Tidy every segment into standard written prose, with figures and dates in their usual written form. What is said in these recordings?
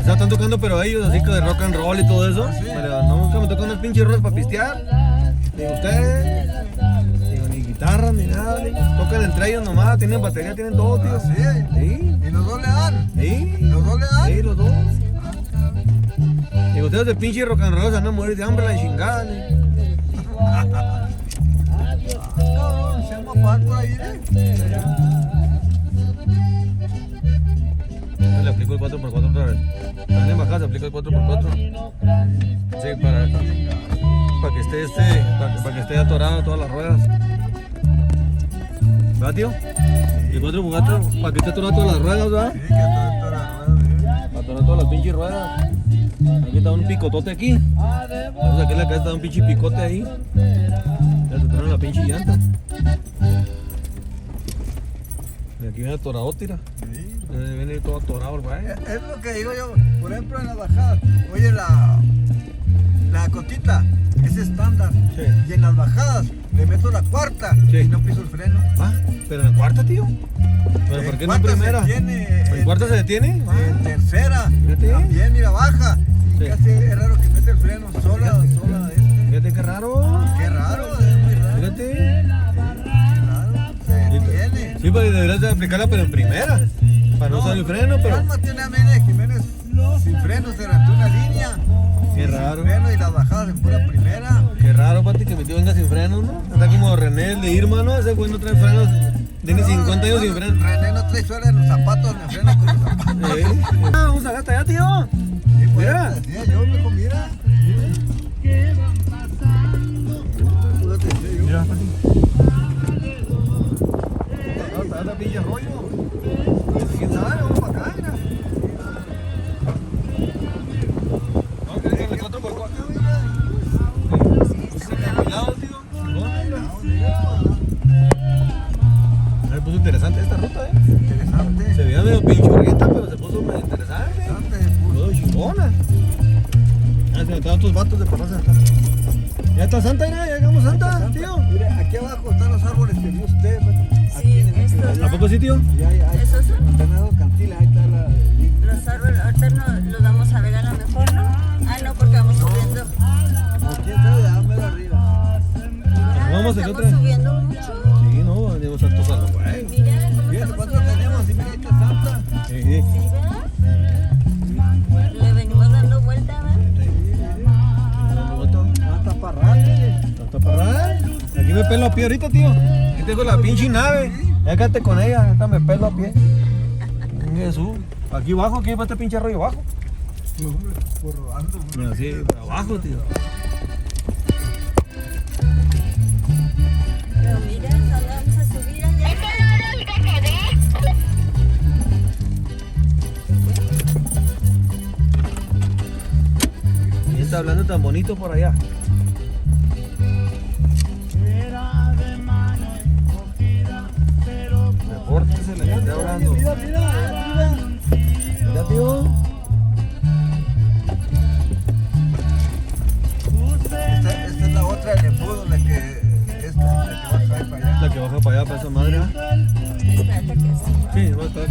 O sea, están tocando, pero ellos así que de rock and roll y todo eso. ¿Ah, sí? Pero nunca me tocan unas pinches rolas para pistear. Digo, ustedes, digo, ni guitarra ni nada, digo, tocan entre ellos nomás, tienen batería, tienen todo, tío. ¿Ah, sí? Sí, ¿Y los dos le dan? sí. ¿Los dos le dan? Sí, los dos. Digo, ustedes de pinche rock and roll se van a morir de hambre la chingada. Cabrón, se llama par por ahí, Le aplico el 4x4 otra vez. También en bajada se aplica el 4x4. Sí, para que esté para que esté atorado todas las ruedas. ¿Verdad, tío? El 4x4 para que esté atorado todas las ruedas, ¿verdad? Sí, que toda la rueda, Para atorar todas las pinches ruedas. Aquí está un picotote aquí. Vamos aquí en la casa está un pinche picote ahí. Ya se traen la pinche llanta. Y aquí viene atorado, tira. Sí. Viene todo atorado, güey. Es lo que digo yo, por ejemplo en la bajada, oye la cotita es estándar, Sí. y en las bajadas le meto la cuarta Sí. y no piso el freno. Ah, pero en cuarta, tío. ¿Pero por qué no en cuarta primera? se detiene, ¿En cuarta se detiene? en tercera, Fíjate. también mira baja, y Sí. casi es raro que mete el freno sola Fíjate qué raro. qué raro, es muy raro, Fíjate. qué raro, se detiene. Sí, pues deberías de aplicarla, pero en primera. Para no usar el freno, pero. Cálmate una media Jiménez sin freno, se rentó una línea. Qué sin raro. freno y las bajadas en pura primera. Qué raro, Pati, que mi tío venga sin frenos, ¿no? Está como René, el de Irma, ¿no? Ese güey no trae frenos. Tiene 50 años sin frenos. René no trae suela en los zapatos, me frena con los zapatos. Vamos a gastar allá, tío. Sí, pues, Mira. decía yo, mijo, mira. Pues, decía yo. Mira, Pati. Está la pinche rollo. ¿Quién sabe? Vamos para acá, mira. No, que digan el 4x4. Se puso interesante esta ruta, Interesante. Se veía medio pinchurrienta, pero se puso medio interesante. Interesante, pues. Todo chingona. Ah, se metieron otros vatos de pararse acá. Ya está Santa, ya llegamos Santa, tío. Mire, aquí abajo están los árboles que vio usted. Sí, estos, ¿A poco sí, tío? Y ahí, ¿Esos son? Mantenado Cantila, ahí está la. Los árboles, ahorita no los vamos a ver a lo mejor, ¿no? Ah, no, porque vamos subiendo. No, quién sabe, ya mero arriba. Mira, Vamos, estamos otra. subiendo mucho. Sí, no, venimos a tocarlo, güey. Mira, cómo Fíjate estamos cuánto subiendo. tenemos, y mira, ahí está Santa. Sí, Sí, ¿verdad? Le venimos dando vuelta, ¿verdad? Santa Parrate. ¿Está para aquí me pelo a pie ahorita, tío. Aquí tengo la pinche nave. Ya quédate con ella, ahorita me pelo a pie. Jesús. Aquí abajo, aquí va este pinche rollo abajo. No, hombre, por rodando. Mira, así, abajo, tío. Pero mira, ¿dónde vamos a subir allá? Y está hablando tan bonito por allá. Repórtese, le está hablando. Mira, mira. Mira, tío. Esta es la otra del embudo, la que baja ahí para allá. La que baja para allá, para esa madre. ¿Ah? Espérate que sí. Sí, va a estar.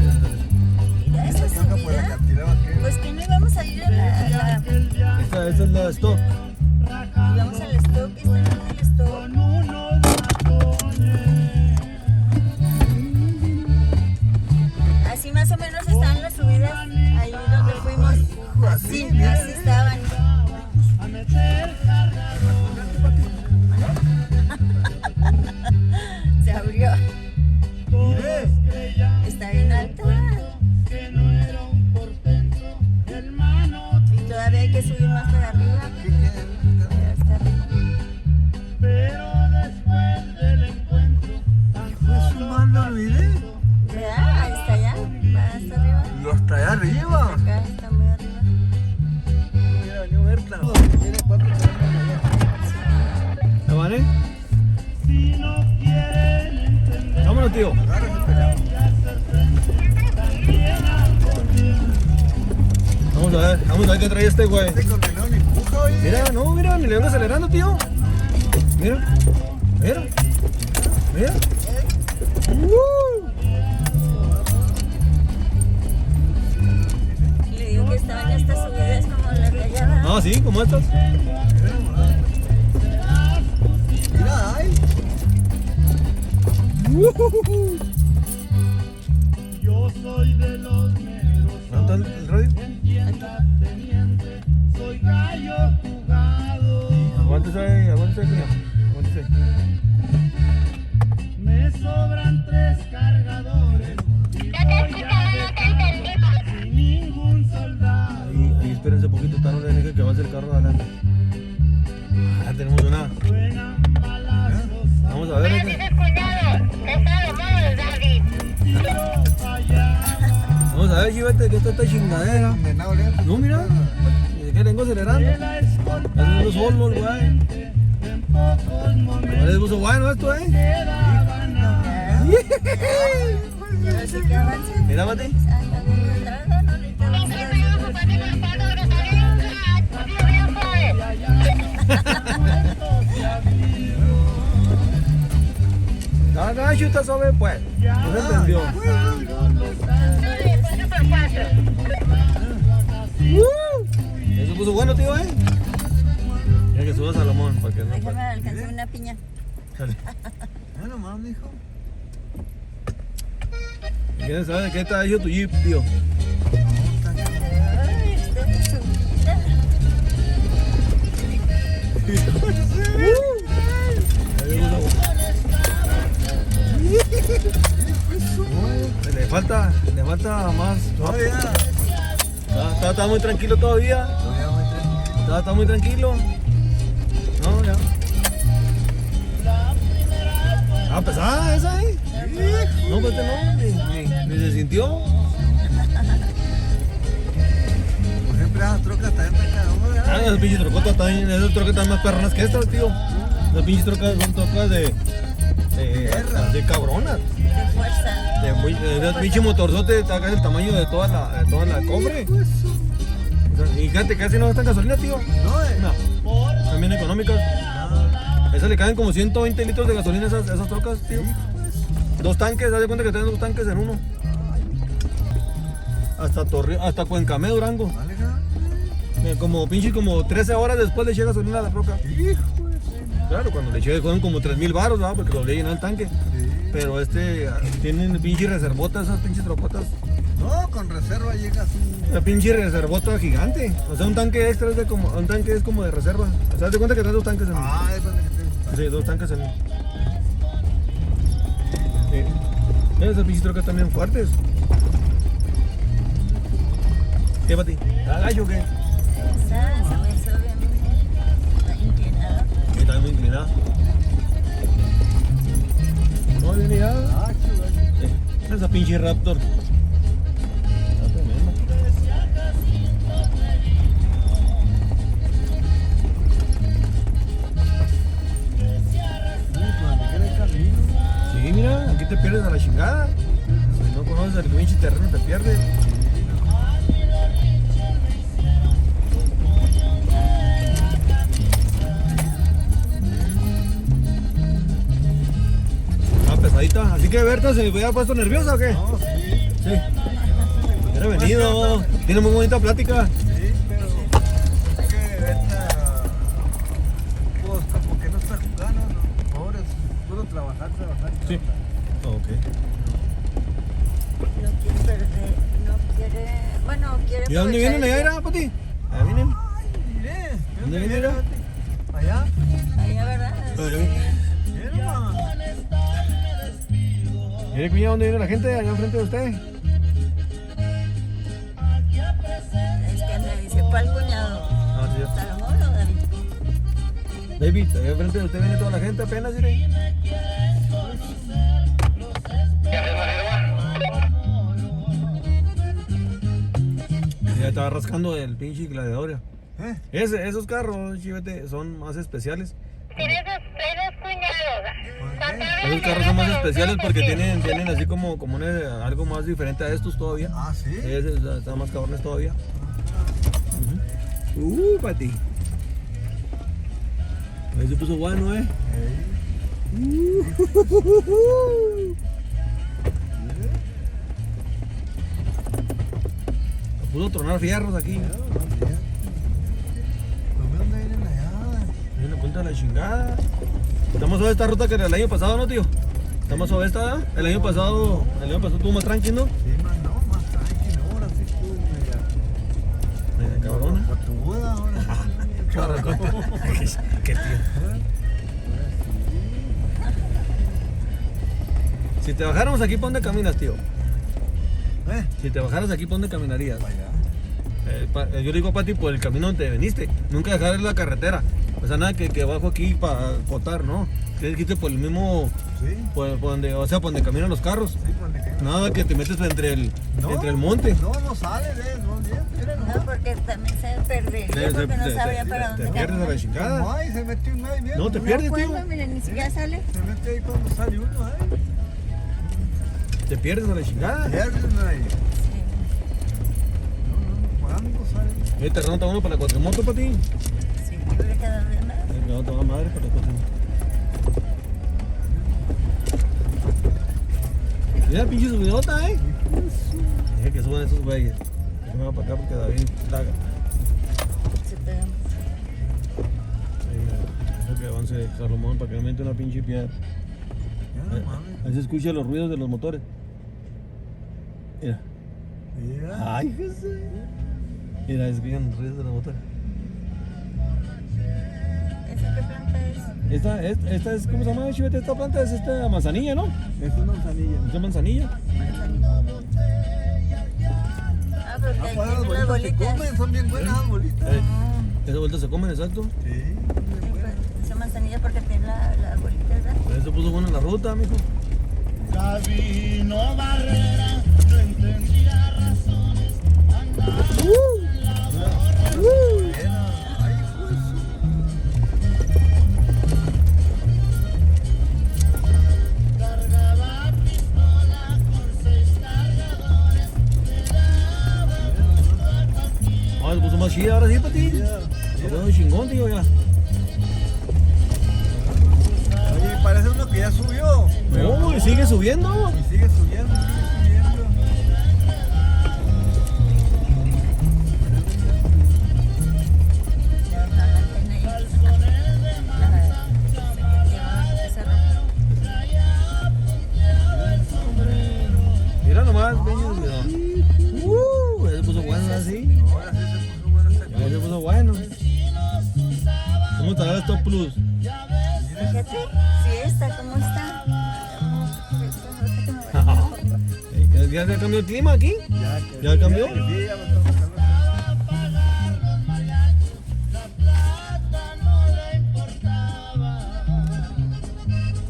Mira, esa Esa caja por la subida. cantilada que. Pues que no íbamos a ir a la Esta es la stock. íbamos al stock, está en el stock. Así más o menos estaban las subidas ahí donde fuimos. Así estaban. Se abrió. Mire, Está bien alta. Y todavía hay que subir más para arriba. ¿qué quiere? Ya está arriba. Fue sumando, mire. ¿Verdad? Ahí está ya. Va hasta arriba. Y hasta allá arriba. Acá está muy arriba. Mira, venido Berta. Mire cuánto tenemos allá. ¿Me vale? Vámonos, tío. Agárrese, pelado. Vamos a ver qué trae este güey. Este con el león empuja, oye. Mira, no, mira, ni le vengo acelerando, tío. Mira, mira, mira. Le digo que estaban hasta No, sí, como estas. Mira, ay. Yo soy de los negros. ¿Dónde está el radio? Soy gallo jugado. Aguántese ahí, cuñado. Aguántese. Me sobran 3 cargadores. Y voy a dejar sin ningún soldado. Ahí espérense un poquito, no le dejen que avance el carro adelante. Ah, tenemos una. Suenan balazos. Vamos a ver. Vamos a ver, llévate que esta chingadera. Condenado, ¿eh? No, mira. ¿De qué vengo acelerando? Haciendo solo el güey. En pocos momentos ¿Les puso bueno esto, quedaban a Pero sí que avance. Mira, Mati. Ay, no viene entrada, no necesitamos. Acá chuta sobre pues. No se entendió. Eso puso bueno, tío, Mira que suba Salomón para que no Déjame alcanzar una piña. Dale. Ya nomás, mijo. ¿Quieres saber de qué está hecho tu jeep, tío? Ay, está de su vida. Le falta más. Todavía. Está muy tranquilo todavía. Todavía muy tranquilo. Está muy tranquilo. No, ya. Ah, pesada esa, No, pues no, ni se sintió. Por ejemplo, esas trocas también están cada uno, Ah, ¿verdad? esas pinches trocotas también, esas trocas están más perronas que estas, tío. Las pinches trocas son trocas de cabronas. De fuerza. De pinche motorzote, está casi el tamaño de toda la cofre. O sea, y fíjate, casi no gastan gasolina, tío. No, No, son bien económicas. Esas le caen como 120 litros de gasolina esas trocas, tío. 2 tanques, haz de cuenta que tienen 2 tanques en uno. Hasta Cuencamé, Durango. vale, ¿no? Como 13 horas después le eché gasolina a la troca. Hijo. Claro, cuando le eché fueron como 3,000 baros, ¿no? Porque lo volví a llenar el tanque. Sí. Pero tienen pinche reservotas esas pinches trocotas. No, con reserva llega así. Una pinche reservota gigante. O sea, un tanque extra es como de reserva. O sea, haz de cuenta que traes 2 tanques en uno. Ah, es donde que te Sí, 2 tanques en uno. Sí. Esas pinches trocas también fuertes. ¿Qué para ti? ¿Está gallo o qué? Esa se me hizo bien inclinada. Sí, está muy inclinada. No, bien ya. Ah, chido. Esa pinche Raptor. Está tremenda. Sí, cuando quiera el camino. Sí, mira, aquí te pierdes a la chingada. Si no conoces el pinche terreno, te pierdes. Ah, pesadita. Así que Berta, ¿se había puesto nerviosa o qué? No, sí. Sí. Era venido. Tiene muy bonita plática. Sí, pero es que esta, pues como que no está jugando, ¿no? Pobres, puedo trabajar. Sí. Ok. No quiere perder, no quiere. Bueno, quiere. ¿Y a dónde aprovechar vienen el allá, día. era, Pati? Allá vienen. Mire, ¿Dónde viene, era? Allá. Allá, ¿verdad? Pero, Sí. Mira, mamá. ¿Quiere cuñar dónde viene la gente? Allá enfrente de usted. Es que me dice, ¿cuál cuñado? Ah, sí, ya. ¿Salomón o David? David, allá enfrente de usted viene toda la gente apenas, ¿sí? Ya estaba rascando el pinche gladiador. ¿Eh? Esos carros, chivete, son más especiales. Tienes dos cuñados. Esos carros son más especiales porque tienen así como algo más diferente a estos todavía. Ah, sí. Están más cabrones todavía. Pati. Ahí se puso bueno, Se puso a tronar fierros aquí. la punta de la chingada. Estamos sobre esta ruta que era el año pasado, ¿no, tío? Estamos sobre esta, ¿eh? El año pasado estuvo más tranquilo, ¿no? Sí, más no, más tranquilo, ahora sí estuvo media. Media cabrona. Patuda, ahora sí. Qué tío. Si te bajáramos aquí, ¿por dónde caminas, tío? Si te bajaras aquí, ¿por dónde caminarías? Yo digo, Pati, por el camino donde veniste. Nunca dejar la carretera. O sea, nada que bajo aquí para cotar, ¿no? Tienes que irte por el mismo... Sí. Por donde, o sea, por donde caminan los carros. Sí, por donde queda. Nada que te metes entre el monte. No sale de eso, No, porque también se perdería, porque no sabía para dónde Te pierdes a la caminar. chingada. No hay, se metió en medio. No, te No pierdes, tío. puedo, miren, ni siquiera sale. Se mete ahí cuando sale uno, Te pierdes a la chingada. Pierden ahí. No, ¿cuándo sale? Te renota uno para la cuatrimoto, Pati. Sí, libre cada vez más. No, te va madre para la cuatrimoto. Mira, pinche subidota, Dije que suban esos güeyes. Yo me voy para acá porque David plaga. Se pega. Deja que avance Salomón para que no mete una pinche piedra. Ya no mames. Ahí se escuchan los ruidos de los motores. Mira. Mira. Ay, Jesús. Mira, se escuchan los ruidos de los motores. ¿Esa qué planta es? Esta es, ¿cómo se llama, Chivete? Esta planta es esta manzanilla, ¿no? Es una manzanilla. ¿Es manzanilla? Ah, porque ahí Pues las tiene las bolitas se bolitas. comen, son bien buenas las bolitas. Esas vueltas se comen, exacto. Sí, Sí, pues, esa manzanilla porque tiene las bolitas, ¿verdad? Por eso puso bueno en la ruta, mijo. Sabino Barrera no entendía razones, andaba en la borrachera. Ay, pues. Cargaba pistola con 6 cargadores, le daba cualquier. Ah, se puso más chida ahora sí, Pati. Se puso chingón, tío, ya. Oye, parece uno que ya subió. No, y sigue subiendo. Y sigue subiendo, sigue subiendo. La antena ahí. Esa ropa. Mira nomás, peña, cuidado. Se puso bueno así. Ahora sí se puso bueno este Ya se puso bueno. ¿Cómo está el Top Plus? Fíjate, sí está, ¿cómo está? ¿Ya se cambió el clima aquí? ¿Ya cambió? Sí, ya lo estamos hablando.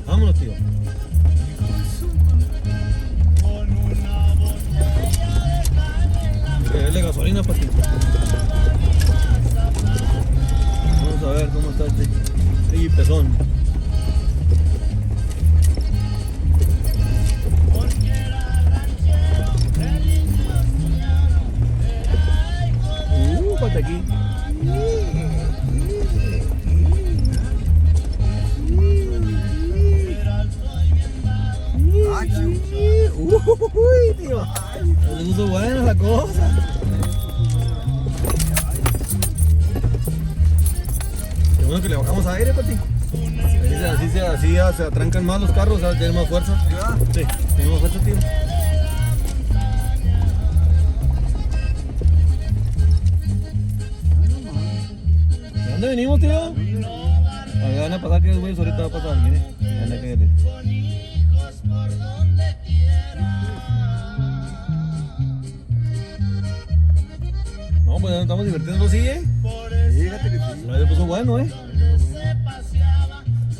Vámonos, tío. Hay que darle gasolina para ti. Vamos a ver cómo está este pezón. Pate aquí. Uy, tío. Se puso buena la cosa. Qué bueno que le bajamos aire, Pati. Así ya se atrancan más los carros, ¿sabes? Tienen más fuerza. Sí, tienen más fuerza, tío. ¿De dónde venimos, tío? A ver, van a pasar que los güeyes ahorita va a pasar, mire. Van a caerle. No, pues estamos divirtiendo, sí, Fíjate que sí. Se puso bueno,